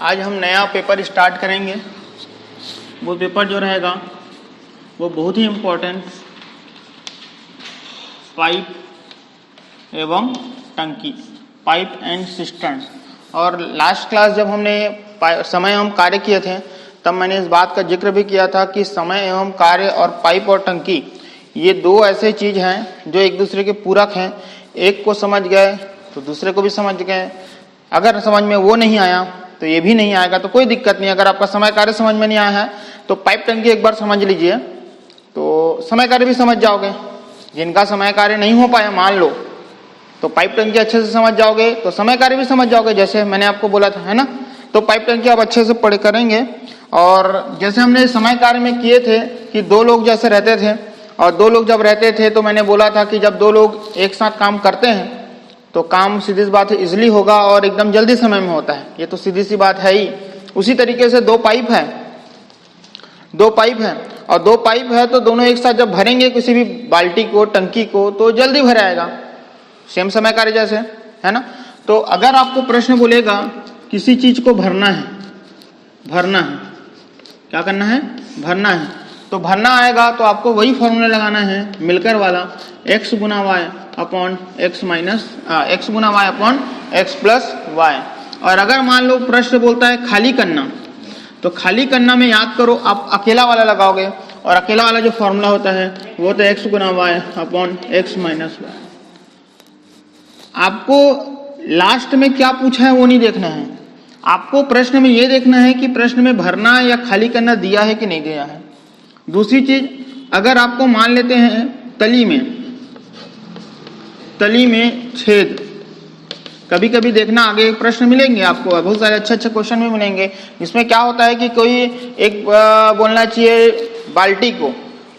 आज हम नया पेपर स्टार्ट करेंगे। वो पेपर जो रहेगा वो बहुत ही इम्पोर्टेंट, पाइप एवं टंकी, पाइप एंड सिस्टर्न। और लास्ट क्लास जब हमने समय एवं कार्य किए थे तब मैंने इस बात का जिक्र भी किया था कि समय एवं कार्य और पाइप और टंकी ये दो ऐसे चीज हैं जो एक दूसरे के पूरक हैं। एक को समझ गए तो दूसरे को भी समझ गए। अगर समझ में वो नहीं आया तो ये भी नहीं आएगा, तो कोई दिक्कत नहीं। अगर आपका समय कार्य समझ में नहीं आया है तो पाइप टंकी एक बार समझ लीजिए तो समय कार्य भी समझ जाओगे। जिनका समय कार्य नहीं हो पाया मान लो तो पाइप टंकी अच्छे से समझ जाओगे तो समय कार्य भी समझ जाओगे, जैसे मैंने आपको बोला था, है ना। तो पाइप टंकी आप अच्छे से पढ़ करेंगे। और जैसे हमने समय कार्य में किए थे कि दो लोग जैसे रहते थे, और दो लोग जब रहते थे तो मैंने बोला था कि जब दो लोग एक साथ काम करते हैं तो काम सीधी सी बात है इजिली होगा और एकदम जल्दी समय में होता है। ये तो सीधी सी बात है ही। उसी तरीके से दो पाइप है और दो पाइप है तो दोनों एक साथ जब भरेंगे किसी भी बाल्टी को, टंकी को, तो जल्दी भराएगा, सेम समय कार्य जैसे, है ना। तो अगर आपको प्रश्न बोलेगा किसी चीज को भरना है, क्या करना है, भरना है, तो भरना आएगा तो आपको वही फॉर्मूला लगाना है मिलकर वाला, x गुना y upon x minus x गुना y upon x plus y. और अगर मान लो प्रश्न बोलता है खाली करना, तो खाली करना में याद करो आप अकेला वाला लगाओगे, और अकेला वाला जो फॉर्मूला होता है वो तो x गुना y upon x minus y. आपको लास्ट में क्या पूछा है वो नहीं देखना है, आपको प्रश्न में ये देखना है कि प्रश्न में भरना या खाली करना दिया है कि नहीं दिया है। दूसरी चीज, अगर आपको मान लेते हैं तली में छेद, कभी कभी देखना आगे प्रश्न मिलेंगे आपको, बहुत सारे अच्छे क्वेश्चन भी मिलेंगे जिसमें क्या होता है कि कोई एक बोलना चाहिए बाल्टी को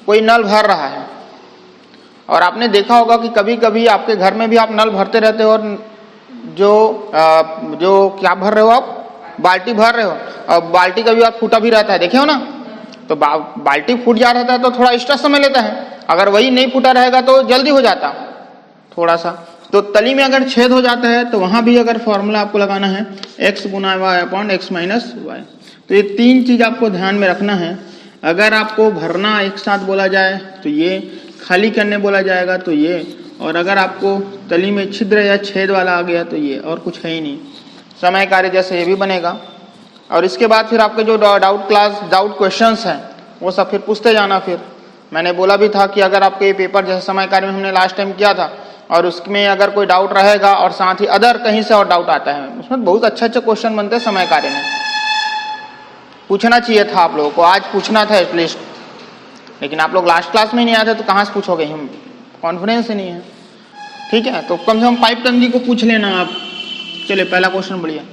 कोई नल भर रहा है, और आपने देखा होगा कि कभी कभी आपके घर में भी आप नल भरते रहते हो और जो क्या भर रहे हो आप, बाल्टी भर रहे हो, और बाल्टी कभी आप फूटा भी रहता है, देखे हो ना। तो बाल्टी फूट जा रहता है तो थोड़ा एक्स्ट्रा समय लेता है, अगर वही नहीं फूटा रहेगा तो जल्दी हो जाता थोड़ा सा। तो तली में अगर छेद हो जाता है तो वहां भी अगर फॉर्मूला आपको लगाना है x गुना y upon x minus y. तो ये तीन चीज आपको ध्यान में रखना है। अगर आपको भरना एक साथ बोला जाए तो ये, खाली करने बोला जाएगा तो ये, और अगर आपको तली में छिद्र या छेद वाला आ गया तो ये, और कुछ है ही नहीं। समय कार्य जैसे ये भी बनेगा। और इसके बाद फिर आपके जो डाउट क्वेश्चंस हैं वो सब फिर पूछते जाना। फिर मैंने बोला भी था कि अगर आपके ये पेपर जैसे समय कार्य में हमने लास्ट टाइम किया था और उसमें अगर कोई डाउट रहेगा और साथ ही अदर कहीं से और डाउट आता है, उसमें बहुत अच्छे क्वेश्चन बनते हैं समय कार्य में। पूछना चाहिए था आप लोगों को, आज पूछना था एटलीस्ट, लेकिन आप लोग लास्ट क्लास में नहीं आते तो कहाँ से पूछोगे, हम कॉन्फिडेंस ही नहीं है। ठीक है, तो कम से कम पाइप टंकी को पूछ लेना आप। चलिए पहला क्वेश्चन बढ़िया।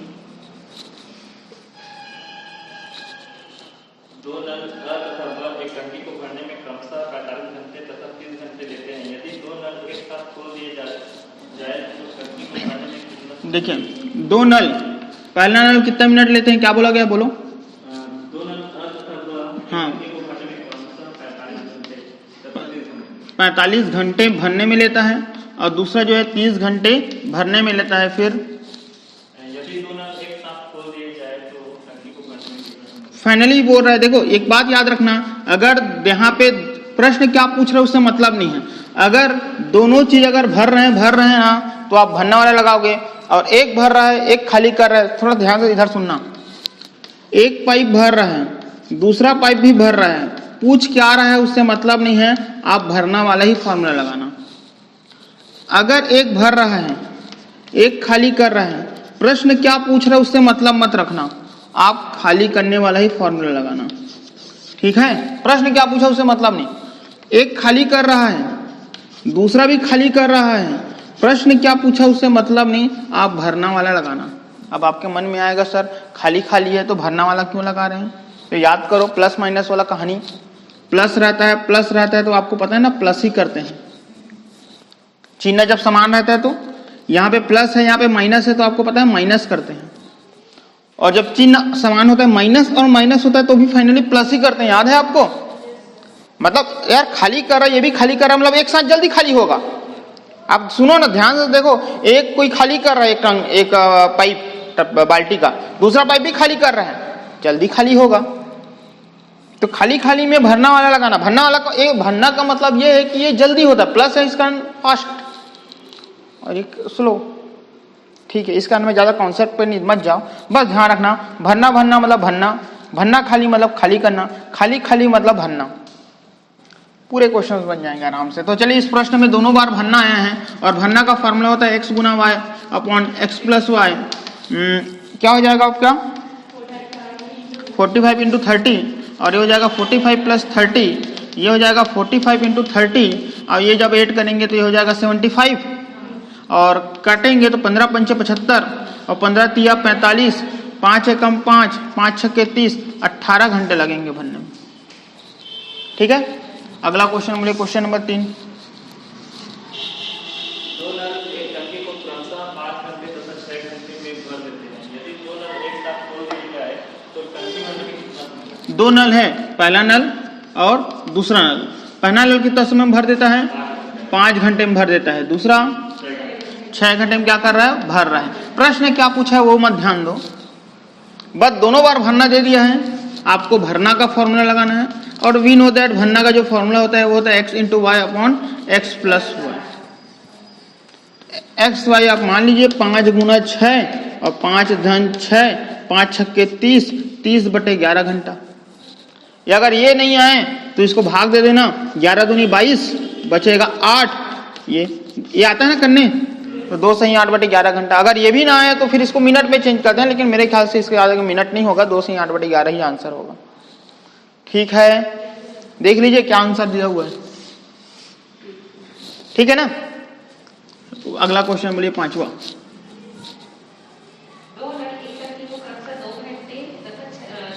दो नल तथा बल्ब एक टंकी को भरने में क्रमशः 45 घंटे तथा 30 घंटे लेते हैं। यदि दो नल एक साथ खोल दिए जाए तो टंकी को भरने में कितना? देखिए दो नल, पहला नल कितना मिनट लेते हैं, क्या बोला गया, बोलो। दो नल तथा बल्ब हाँ, टंकी को भरने में क्रमशः 45 घंटे तथा 30 घंटे 45 घंटे भरने में लेता है, और दूसरा जो है 30 घंटे भरने में लेता है। फिर यदि दो नल एक साथ खोल दिए जाए तो टंकी को भरने में कितना? फाइनली बोल रहा है, देखो एक बात याद रखना, अगर यहाँ पे प्रश्न क्या पूछ रहे हैं उससे मतलब नहीं है। अगर दोनों चीज अगर भर रहे हैं ना तो आप भरने वाला लगाओगे, और एक भर रहा है एक खाली कर रहा है, थोड़ा ध्यान से इधर सुनना। एक पाइप भर रहा है, दूसरा पाइप भी भर रहा है, पूछ क्या रहा है उससे मतलब नहीं है, आप भरना वाला ही फॉर्मूला लगाना। अगर एक भर रहा है एक खाली कर रहा है, प्रश्न क्या पूछ रहा है उससे मतलब मत रखना, आप खाली करने वाला ही फॉर्मूला लगाना। ठीक है, प्रश्न क्या पूछा उससे मतलब नहीं। एक खाली कर रहा है दूसरा भी खाली कर रहा है, प्रश्न क्या पूछा उससे मतलब नहीं, आप भरना वाला लगाना। अब आपके मन में आएगा सर खाली खाली है तो भरना वाला क्यों लगा रहे हैं, तो याद करो प्लस माइनस वाला कहानी। प्लस रहता है तो आपको पता है ना, प्लस ही करते हैं। चिन्ह जब समान रहता है तो यहाँ पे प्लस है यहाँ पे माइनस है तो आपको पता है माइनस करते हैं, और जब चिन्ह समान होता है माइनस और माइनस होता है तो भी फाइनली प्लस ही करते हैं। याद है आपको, मतलब यार खाली कर रहा है ये भी खाली कर रहा है, मतलब एक साथ जल्दी खाली होगा। आप सुनो ना ध्यान से देखो, एक कोई खाली कर रहा है एक पाइप, बाल्टी का, दूसरा पाइप भी खाली कर रहे हैं, जल्दी खाली होगा। तो खाली खाली में भरना वाला लगाना, भरना वाला का एक भरना का मतलब ये है कि ये जल्दी होता है, प्लस है इसका फास्ट और एक स्लो। ठीक है, इस कारण में ज्यादा कॉन्सेप्ट पे नहीं मत जाओ, बस ध्यान रखना भरना भरना मतलब भरना, भरना खाली मतलब खाली करना, खाली खाली मतलब भरना। पूरे क्वेश्चंस बन जाएंगे आराम से। तो चलिए इस प्रश्न में दोनों बार भरना आया है और भरना का फॉर्मूला होता है एक्स गुना y upon x plus y. क्या हो जाएगा आपका 45 इंटू 30 और ये हो जाएगा 45 प्लस 30, ये हो जाएगा 45 इंटू 30 और ये जब ऐड करेंगे तो ये हो जाएगा 75 और काटेंगे तो 15 पंचे 75 और 15 तिया 45, 5 एकम 5, 5 छक्के 30, 18 घंटे लगेंगे भरने में। ठीक है, अगला क्वेश्चन बोलिए, क्वेश्चन नंबर 3। दो नल एक टंकी को क्रमशः 5 घंटे तथा 6 घंटे में भर देते हैं। यदि दो नल एक साथ खोल दिए जाए तो टंकी भरने में कितना समय? दो नल है, पहला नल और दूसरा नल। पहला नल कितना समय में भर देता है? 5 घंटे में भर देता है। दूसरा 6 घंटे में क्या कर रहा है? भर रहा है। प्रश्न क्या पूछा है वो मत ध्यान दो, बस दोनों बार भरना दे दिया है, आपको भरना का फॉर्मूला लगाना है और वी नो दैट भरना का जो फॉर्मूला होता है वो होता है x into y upon x plus y. X y आप मान लीजिए 5 गुना 6 और 5 धन 6, 5 छक्के 30, 30 बटे 11 घंटा। या अगर ये नहीं आए तो इसको भाग दे देना, 11 दूनी 22 बचेगा 8। ये आता है ना करने, तो 2 से ही 8 बटे 11 घंटा। अगर ये भी ना आए तो फिर इसको मिनट में चेंज करते हैं, लेकिन मेरे ख्याल से इसके आगे मिनट नहीं होगा, 2 से ही 8 बटे 11 ही आंसर होगा। ठीक है, देख लीजिए क्या आंसर दिया हुआ है। ठीक है ना, तो अगला क्वेश्चन बोलिए 5वां। दो नल एक टंकी को क्रमशः 2 घंटे तथा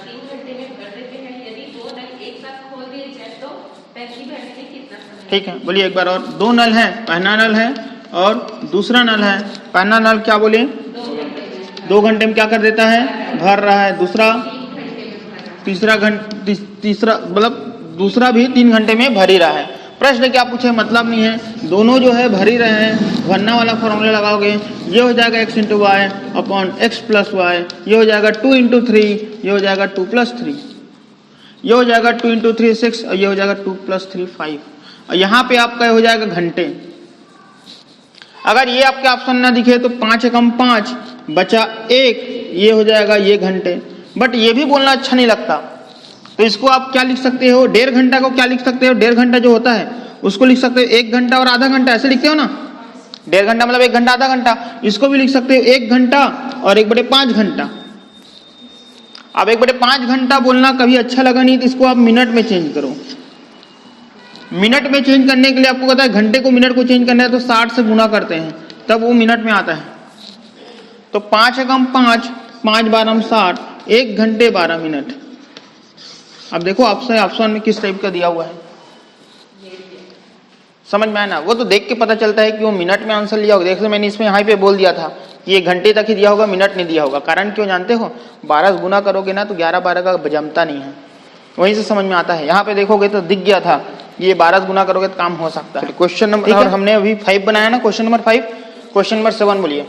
3 घंटे में भर देते हैं। यदि दो नल एक साथ खोल दिए जाए तो टंकी भरने में कितना समय? ठीक है, बोलिए एक बार और। 2 नल है, पहला नल है और दूसरा नल है। पहला नल क्या बोले? 2 घंटे में क्या कर देता है? भर रहा है। दूसरा तीसरा मतलब दूसरा भी 3 घंटे में भर ही रहा है। प्रश्न क्या पूछे मतलब नहीं है, दोनों जो है भर ही रहे हैं। भरना वाला फॉर्मूला लगाओगे, ये हो जाएगा x into y upon x plus y, ये हो जाएगा 2 इंटू 3, ये हो जाएगा 2 प्लस 3, ये हो जाएगा 2 इंटू 3 6 और ये हो जाएगा 2 प्लस 3 5 और यहाँ पे आपका हो जाएगा घंटे। अगर ये आपके ऑप्शन ना दिखे तो 5 एकम 5 बचा 1, ये हो जाएगा ये घंटे। बट ये भी बोलना अच्छा नहीं लगता, तो इसको आप क्या लिख सकते हो? 1.5 घंटा को क्या लिख सकते हो? 1.5 घंटा जो होता है उसको लिख सकते हो 1 घंटा और आधा घंटा, ऐसे लिखते हो ना। 1.5 घंटा मतलब 1 घंटा आधा घंटा, इसको भी लिख सकते हो 1 घंटा और 1/5 घंटा। अब 1/5 घंटा बोलना कभी अच्छा लगा नहीं, तो इसको आप मिनट में चेंज करो। मिनट में चेंज करने के लिए आपको पता है घंटे को मिनट को चेंज करना है तो 60 से गुना करते हैं, तब वो मिनट में आता है। तो 5 एकम 5, 5 बारह 60, 1 घंटे 12 मिनट। अब देखो ऑप्शन में किस टाइप का दिया हुआ है, समझ में आया ना? वो तो देख के पता चलता है कि वो मिनट में आंसर लिया होगा। देखो मैंने इसमें यहाँ पे बोल दिया था कि ये घंटे तक ही दिया होगा, मिनट नहीं दिया होगा। कारण क्यों जानते हो? 12 गुना करोगे ना तो 11-12 का जमता नहीं है, वहीं से समझ में आता है। यहाँ पे देखोगे तो दिख गया था ये 12 गुना करोगे तो काम हो सकता है। क्वेश्चन नंबर, और हमने अभी 5 बनाया ना, क्वेश्चन नंबर 5। क्वेश्चन नंबर 7 बोलिए।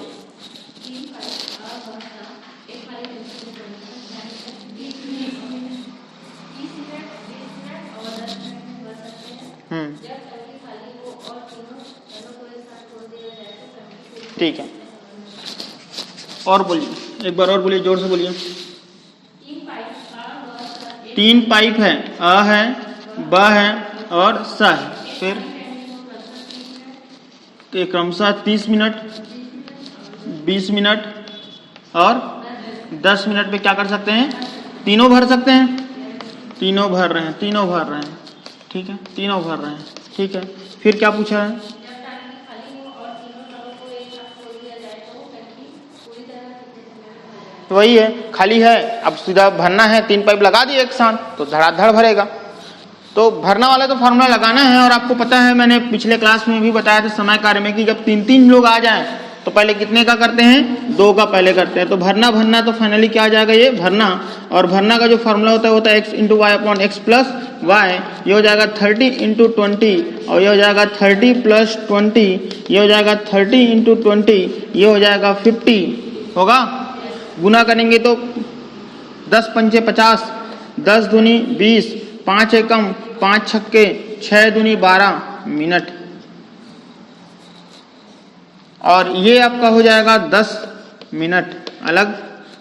ठीक है, और बोलिए एक बार और बोलिए, जोर से बोलिए। 3 पाइप है, अ है, ब है और स है। फिर तो क्रमशः 30 मिनट, 20 मिनट और 10 मिनट में क्या कर सकते हैं? तीनों भर सकते हैं। तीनों भर रहे हैं, तीनों भर रहे हैं। ठीक है, तीनों भर रहे हैं। ठीक है, फिर क्या पूछा है? तो वही है, खाली है, अब सीधा भरना है। 3 पाइप लगा दिए एक साथ तो धड़ाधड़ भरेगा। तो भरना वाला तो फॉर्मूला लगाना है। और आपको पता है मैंने पिछले क्लास में भी बताया था समय कार्य में कि जब 3-3 लोग आ जाएं तो पहले कितने का करते हैं? 2 का पहले करते हैं। तो भरना तो फाइनली क्या आ जाएगा? ये भरना। और भरना का जो फॉर्मूला होता है x into y upon x plus y. ये हो जाएगा 30 इंटू 20 और ये हो जाएगा 30 प्लस 20, ये हो जाएगा 30 इंटू 20, ये हो जाएगा 50 होगा। गुना करेंगे तो 10 पंचे 50, 10 दूनी 20, 5 एकम 5 छक्के 6 दूनी 12 मिनट। और ये आपका हो जाएगा 10 मिनट अलग।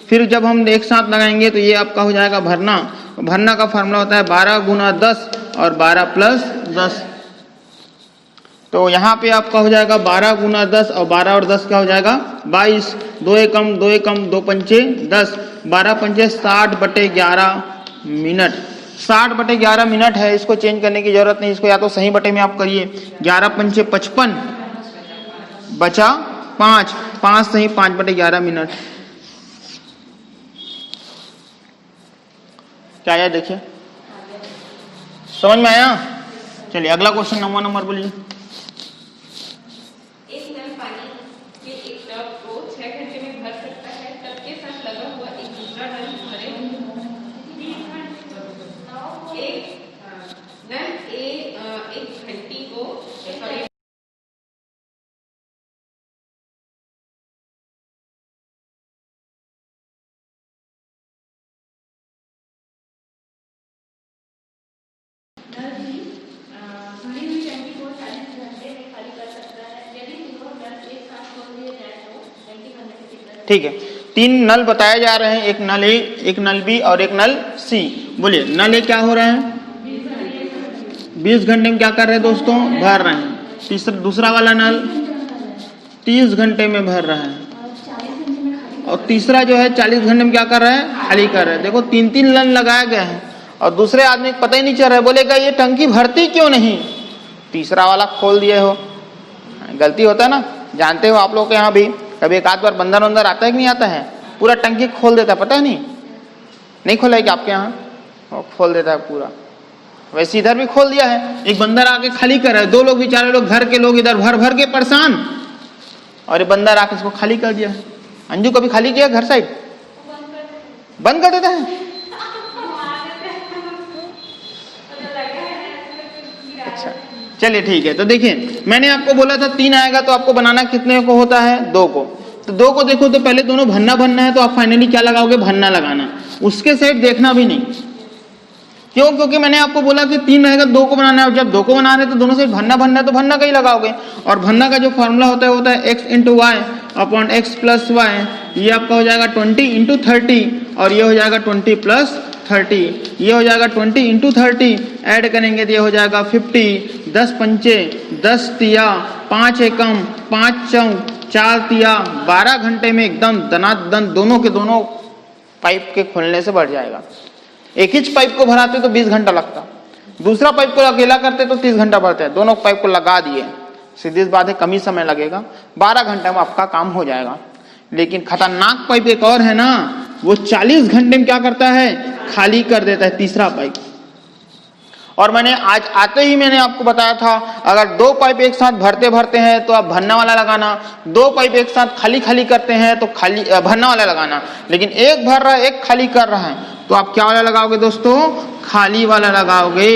फिर जब हम एक साथ लगाएंगे तो ये आपका हो जाएगा भरना। भरना का फार्मूला होता है 12 गुना 10 और 12 प्लस 10। तो यहाँ पे आपका हो जाएगा 12 गुना 10 और 12 और 10 क्या हो जाएगा 22। 2 एकम 2 एकम 2 पंचे 10, 12 पंचे 60/11 मिनट। 60/11 मिनट है, इसको चेंज करने की जरूरत नहीं, इसको या तो सही बटे में आप करिए। 11 पंचे 55 बचा 5, 5 सही 5/11 मिनट। क्या आया देखिए, समझ में आया? चलिए अगला क्वेश्चन 9वां नंबर बोलिए। एक नल पानी के एक टब को 6 घंटे में भर सकता है। टब के साथ लगा हुआ एक दूसरा नल भरे एक घंटी को भरी हुई टंकी को 40 घंटे में खाली कर सकता है। यदि तीनों नल एक साथ खोल दिए जाए तो टंकी भरने में कितना? ठीक है, 3 नल बताए जा रहे हैं, एक नल ए, एक नल बी और एक नल सी। बोलिए नल ए क्या हो रहा है 20 घंटे में क्या कर रहे हैं दोस्तों, भर रहे हैं। दूसरा वाला नल 30 घंटे में भर रहा है और तीसरा जो है 40 घंटे में क्या कर रहा है, खाली कर रहा है। देखो 3-3 नल लगाया गया है और दूसरे आदमी को पता ही नहीं चल रहा है, बोलेगा ये टंकी भरती क्यों नहीं, तीसरा वाला खोल दिए हो। गलती होता है ना, जानते हो आप लोग के यहाँ भी कभी एक आध बार बंदर वंदर आता है कि नहीं आता है, पूरा टंकी खोल देता है, पता है नहीं खोला है कि आपके यहाँ खोल देता है पूरा। वैसे इधर भी खोल दिया है, एक बंदर आके खाली कर रहा है, 2 लोग बेचारे लोग घर के लोग इधर भर भर के परेशान और ये बंदर आके इसको खाली कर दिया। अंजू कभी खाली किया घर साइड, बंद कर देता है। अच्छा चलिए ठीक है, तो देखिए मैंने आपको बोला था 3 आएगा तो आपको बनाना कितने को होता है, 2 को। तो 2 को देखो तो पहले दोनों भरना है तो आप फाइनली क्या लगाओगे, भरना लगाना, उसके साइड देखना भी नहीं। क्यों? क्योंकि मैंने आपको बोला कि 3 रहेगा 2 को बनाना है, और जब 2 को बना रहे तो दोनों साइड भरना है तो भरना का ही लगाओगे। और भरना का जो फॉर्मूला होता है x × y upon x + y। ये आपका हो जाएगा 20 × 30 और ये हो जाएगा 20 + 30। ये हो जाएगा 20 × 30, ऐड करेंगे तो ये हो जाएगा 50। 10 पंचे 10 तिया 5 एकम 5 चौक 4 तिया 12 घंटे में एकदम दनादन दोनों के दोनों पाइप के खोलने से बढ़ जाएगा। एक ही पाइप को भराते तो 20 घंटा लगता, दूसरा पाइप को अकेला करते तो 30 घंटा भरते हैं। दोनों पाइप को लगा दिए, सीधी बात है कम ही समय लगेगा, 12 घंटे में आपका काम हो जाएगा। लेकिन खतरनाक पाइप एक और है ना, वो 40 घंटे में क्या करता है, खाली कर देता है तीसरा पाइप। और मैंने आज आते ही मैंने आपको बताया था, अगर 2 पाइप एक साथ भरते हैं तो आप भरना वाला लगाना, 2 पाइप एक साथ खाली करते हैं तो खाली भरना वाला लगाना। लेकिन एक भर रहा है एक खाली कर रहा है तो आप क्या वाला लगाओगे दोस्तों, खाली वाला लगाओगे।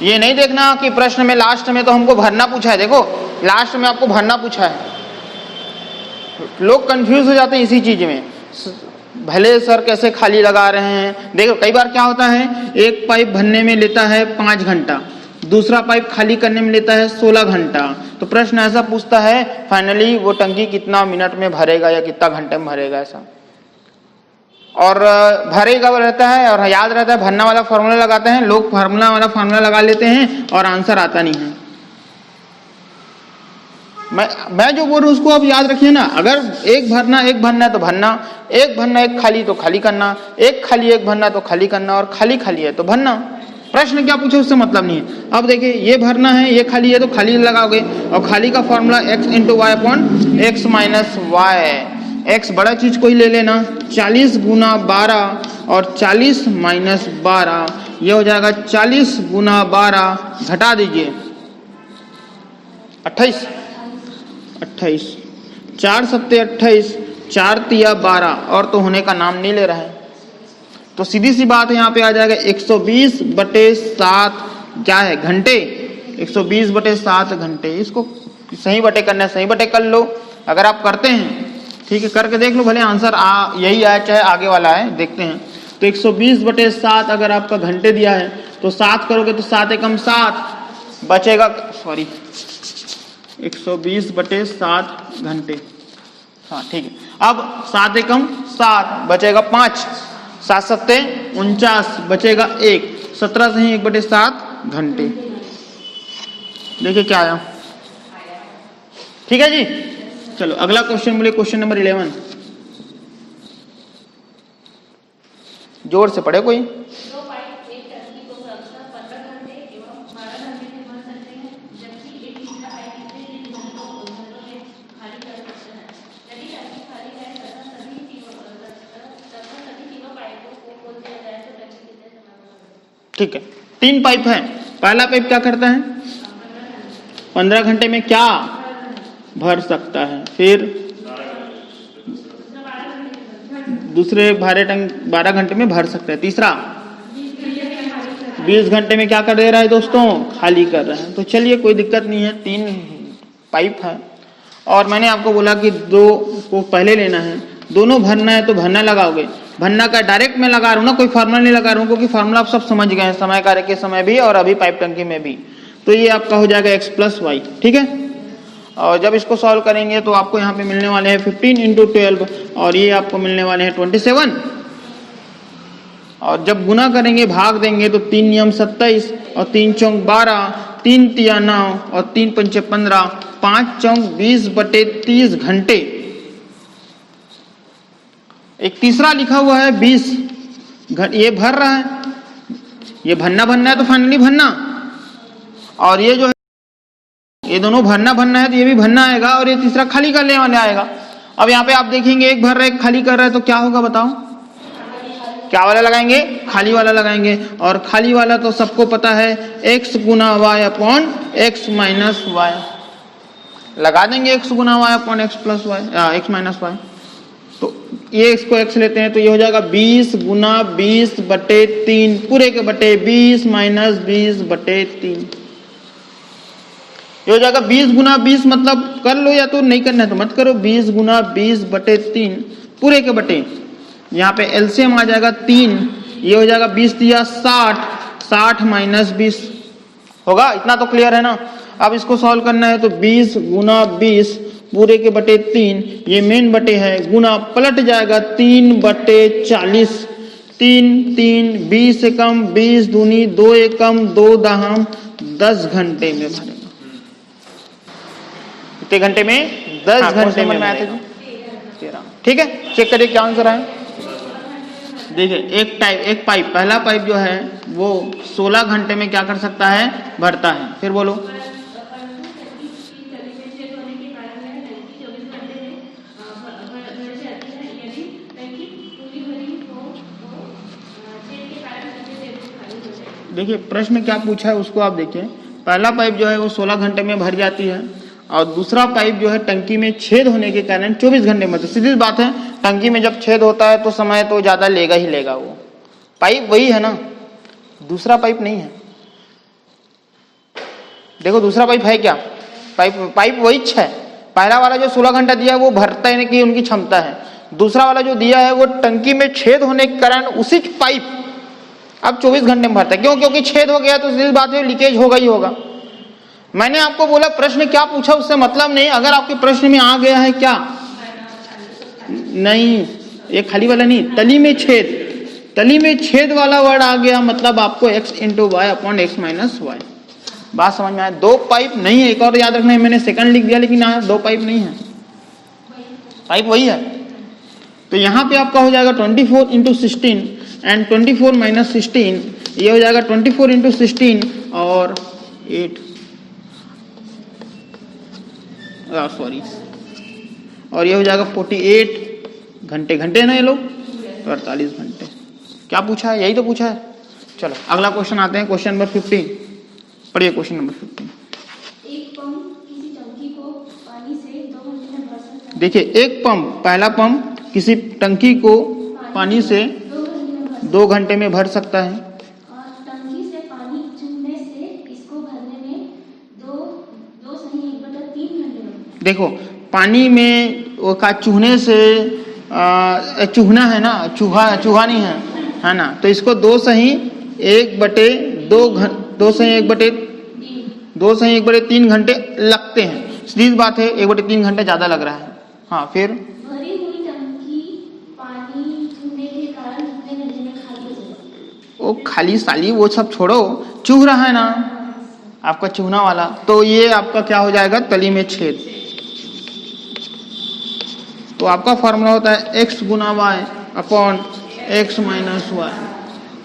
ये नहीं देखना कि प्रश्न में लास्ट में तो हमको भरना पूछा है, देखो लास्ट में आपको भरना पूछा है, लोग कंफ्यूज हो जाते हैं इसी चीज में, भले सर कैसे खाली लगा रहे हैं। देखो कई बार क्या होता है, एक पाइप भरने में लेता है 5 घंटा, दूसरा पाइप खाली करने में लेता है 16 घंटा। तो प्रश्न ऐसा पूछता है फाइनली वो टंकी कितना मिनट में भरेगा या कितना घंटे में भरेगा ऐसा, और भरेगा रहता है और याद रहता है भरना वाला फॉर्मूला लगाते हैं लोग, फॉर्मूला वाला फॉर्मूला लगा लेते हैं और आंसर आता नहीं है। मैं जो बोल रहा हूँ उसको आप याद रखिए ना, अगर एक भरना है तो भरना, एक भरना एक खाली तो खाली करना, एक खाली एक भरना तो खाली करना, और खाली है तो भरना। प्रश्न क्या पूछे उससे मतलब नहीं है। अब देखिए ये भरना है ये खाली है तो खाली लगाओगे, और खाली का formula x × y upon x - y। x बड़ा चीज कोई ले लेना, 40 गुना 12 और 40 माइनस 12, ये हो जाएगा 40 गुना 12, घटा दीजिए 28, 4 सत्ते 28, 4 तिया 12, और तो होने का नाम नहीं ले रहा है। तो सीधी सी बात है यहाँ पे आ जाएगा 120/7 क्या है, घंटे। 120/7 घंटे। इसको सही बटे करना है, सही बटे कर लो। अगर आप करते हैं ठीक है, करके देख लो, भले आंसर यही आया चाहे आगे वाला है, देखते हैं। तो 120/7 अगर आपका घंटे दिया है तो 7 करोगे तो 7 एकम 7 बचेगा, सॉरी 120/7 घंटे, हाँ ठीक है। अब 7 एकम 7 बचेगा 5, 7 सत्ते 49 बचेगा 1, 17 से ही 1/7 घंटे। देखिए क्या आया, ठीक है जी। चलो अगला क्वेश्चन बोले, क्वेश्चन नंबर 11, जोर से पढ़े कोई। दो पाइप एक टंकी को क्रमशः 15 घंटे एवं 12 घंटे में भर सकते हैं, जबकि एक तीसरा पाइप इसे 3 घंटों में खाली कर सकते हैं। यदि टंकी खाली है तथा सभी तीनों पाइपों को खोल दिया जाए तो टंकी कितने समय में भरेगी? ठीक है, 3 पाइप है, पहला पाइप क्या करता है, 15 घंटे में क्या भर सकता है, फिर दूसरे भारे टंक 12 घंटे में भर सकता है, तीसरा 20 घंटे में क्या कर दे रहा है दोस्तों, खाली कर रहा है। तो चलिए कोई दिक्कत नहीं है, 3 पाइप है और मैंने आपको बोला कि 2 को पहले लेना है, दोनों भरना है तो भरना लगाओगे। भरना का डायरेक्ट मैं लगा रहा हूँ ना, कोई फार्मूला नहीं लगा रहा हूँ, क्योंकि फार्मूला आप सब समझ गए हैं, समय कार्य के समय भी और अभी पाइप टंकी में भी। तो ये आपका हो जाएगा x + y, ठीक है। और जब इसको सॉल्व करेंगे तो आपको यहाँ पे मिलने वाले हैं 15 × 12 और ये आपको मिलने वाले हैं 27। और जब गुना करेंगे भाग देंगे तो 3 नियम 27 और 3 चौक 12, 3 तिया 9 और 3 पंचे 15, 5 चौक 20/30 घंटे। एक तीसरा लिखा हुआ है 20, ये भर रहा है, ये भरना है तो फाइनली भरना, और ये जो है ये दोनों भरना है तो ये भी भरना आएगा, और ये तीसरा खाली करने वाले आएगा। अब यहाँ पे आप देखेंगे एक भर रहा है एक खाली कर रहा है, तो क्या होगा बताओ, क्या वाला लगाएंगे, खाली वाला लगाएंगे। और खाली वाला तो सबको पता है x × y/x - y, लगा देंगे x × y/x + y, x - y। तो ये इसको x लेते हैं तो ये हो जाएगा 20 × 20/3 पूरे के बटे 20 - 20/3, ये हो जाएगा 20 × 20, मतलब कर लो या तो नहीं करना है तो मत करो, 20 × 20/3 पूरे के बटे, यहाँ पे एलसीएम आ जाएगा 3, ये हो जाएगा 20 × 60, 60 - 20 होगा, इतना तो क्लियर है ना। अब इसको सॉल्व करना है तो 20 × 20 पूरे के बटे 3, ये मेन बटे है, गुना पलट जाएगा 3/40, 3 20 एकम 20 दूनी 2 एकम 2 दहम 10 घंटे में भरेगा। कितने घंटे में, 10 घंटे में आते थे 13, ठीक है। चेक करिए क्या आंसर आया। देखिए एक पाइप, पहला पाइप जो है वो 16 घंटे में क्या कर सकता है, भरता है। फिर बोलो, देखिए प्रश्न क्या पूछा है उसको आप देखिए। पहला पाइप जो है वो 16 घंटे में भर जाती है, और दूसरा पाइप जो है टंकी में छेद होने के कारण 24 घंटे में। तो सीधी बात है, टंकी में जब छेद होता है तो समय तो ज्यादा लेगा ही लेगा, वो पाइप वही है ना, दूसरा पाइप नहीं है। देखो दूसरा पाइप है क्या, पाइप वही है। पहला वाला जो 16 घंटा दिया है वो भरने की उनकी क्षमता है, दूसरा वाला जो दिया है वो टंकी में छेद होने के कारण उसी पाइप अब 24 घंटे में भरता है। क्यों, क्योंकि छेद हो गया तो सीधी बात है लीकेज होगा ही होगा। मैंने आपको बोला प्रश्न क्या पूछा उससे मतलब नहीं, अगर आपके प्रश्न में आ गया है क्या, नहीं ये खाली वाला नहीं, तली में छेद वाला वर्ड आ गया, मतलब आपको x × y/x - y। बात समझ में आया। 2 पाइप नहीं है, एक और याद रखना है, मैंने सेकंड लिख दिया लेकिन यहाँ 2 पाइप नहीं है, पाइप वही है। तो यहाँ पे आपका हो जाएगा 24 × 16 एंड 24 - 16, ये हो जाएगा 24 × 16 और 8, सॉरी, और ये हो जाएगा 48 घंटे है ना ये लोग, 48 घंटे। क्या पूछा है, यही तो पूछा है। चलो अगला क्वेश्चन आते हैं, क्वेश्चन नंबर 15, पढ़िए क्वेश्चन नंबर 15। एक पंप किसी टंकी को पानी से 2 घंटे में भर सकता है। देखिए एक पंप, पहला पंप किसी टंकी को पानी से 2 घंटे में भर सकता है, और टंकी से पानी चूने से इसको भरने में 2 सही 1/3 घंटे लगते हैं। देखो पानी में वो का चूहने से चूहना है ना, चूहा नहीं है ना, तो इसको 2 सही 1/3 घंटे लगते हैं। सीधी बात है, 1/3 घंटे ज्यादा लग रहा है। हाँ, फिर भरी हुई टंकी पानी चूहने के कारण कितने घंटे में खाली हो जाएगी? वो खाली साली वो सब छोड़ो, चूह रहा है ना आपका चूहना वाला, तो ये आपका क्या हो जाएगा, तली में छेद। तो आपका फॉर्मूला होता है x गुना y upon x minus y।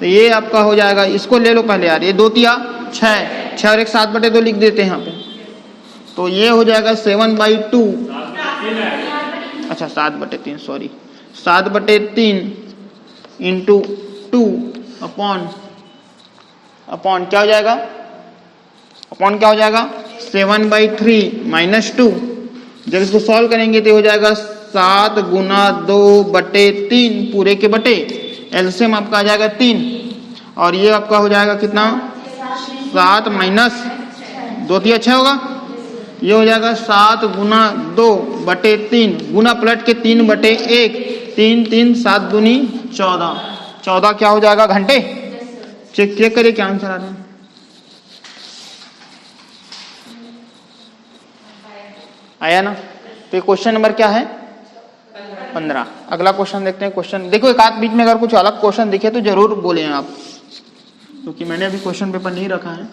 तो ये आपका हो जाएगा, इसको ले लो पहले यार, ये 2 तिया 6 और 1 7/2 लिख देते हैं यहाँ पे। तो ये हो जाएगा 7/2, अच्छा 7/3, सॉरी 7/3 इंटू 2 अपॉन क्या हो जाएगा, अपॉन क्या हो जाएगा 7/3 माइनस 2। जब इसको सॉल्व करेंगे तो हो जाएगा 7 गुना 2/3 पूरे के बटे, एलसीएम आपका आ जाएगा 3, और ये आपका हो जाएगा कितना 7 माइनस 2 तिया 6 होगा, ये हो जाएगा 7 गुना 2/3 गुना पलट के 3/1, 3 7 दूनी 14 क्या हो जाएगा घंटे। चेक करिए क्या आंसर आ रहा है। आया ना। तो क्वेश्चन नंबर क्या है 15। अगला क्वेश्चन देखते हैं। क्वेश्चन देखो, एक आध बीच में अगर कुछ अलग क्वेश्चन दिखे तो जरूर बोले आप, क्योंकि मैंने अभी क्वेश्चन पेपर नहीं रखा है।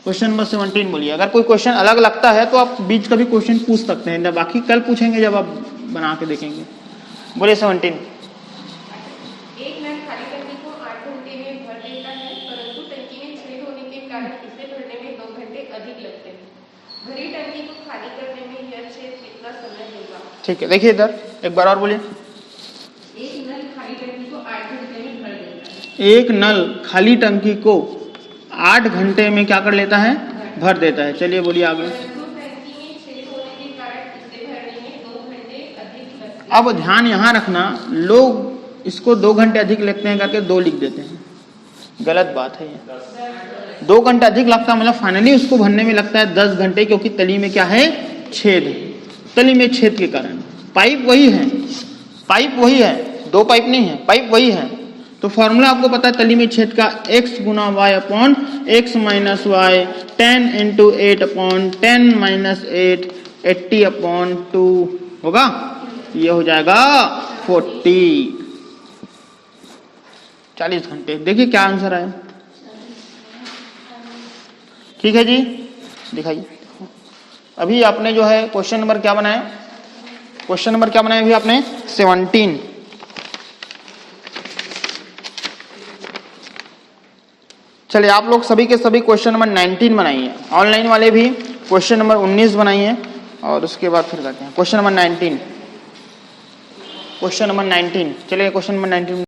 क्वेश्चन नंबर 17 बोलिए। अगर कोई क्वेश्चन अलग लगता है तो आप बीच का भी क्वेश्चन पूछ सकते हैं, बाकी कल पूछेंगे जब आप बना के देखेंगे। बोलिए 17। एक नल खाली टंकी को 8 घंटे में भर देता है, परंतु टंकी में छेद होने के कारण इसे भरने में 2 घंटे अधिक लगते हैं। भरी टंकी को खाली करने में यह छेद कितना समय लेगा? ठीक है, देखिए इधर एक बार और बोलिए। एक नल खाली टंकी को 8 घंटे में भर देता है। एक नल खाली टंकी को 8 घंटे में क्या कर लेता है, भर देता है। चलिए बोलिए आगे। परंतु टंकी में छेद होने के कारण इसे भरने में 2 घंटे अधिक लगते हैं। अब ध्यान यहाँ रखना, लोग इसको 2 घंटे अधिक लगते हैं करके 2 लिख देते हैं, गलत बात है ये। 2 घंटे अधिक लगता है मतलब फाइनली उसको भरने में लगता है 10 घंटे, क्योंकि तली में क्या है, छेद है। तली में छेद के कारण पाइप वही है, 2 पाइप नहीं है, पाइप वही है। तो फॉर्मूला आपको पता है तली में छेद का, x गुना y upon x minus y, 10 into 8 upon 10 minus 8, 80/2 होगा। ये हो जाएगा 40 घंटे। देखिए क्या आंसर आया। ठीक है जी, दिखाइए। अभी आपने जो है क्वेश्चन नंबर क्या बनाया, अभी आपने 17। चलिए आप लोग सभी के सभी क्वेश्चन नंबर 19 बनाइए। ऑनलाइन वाले भी क्वेश्चन नंबर 19 बनाइए, और उसके बाद फिर करते हैं क्वेश्चन नंबर 19। चलिए क्वेश्चन नंबर 19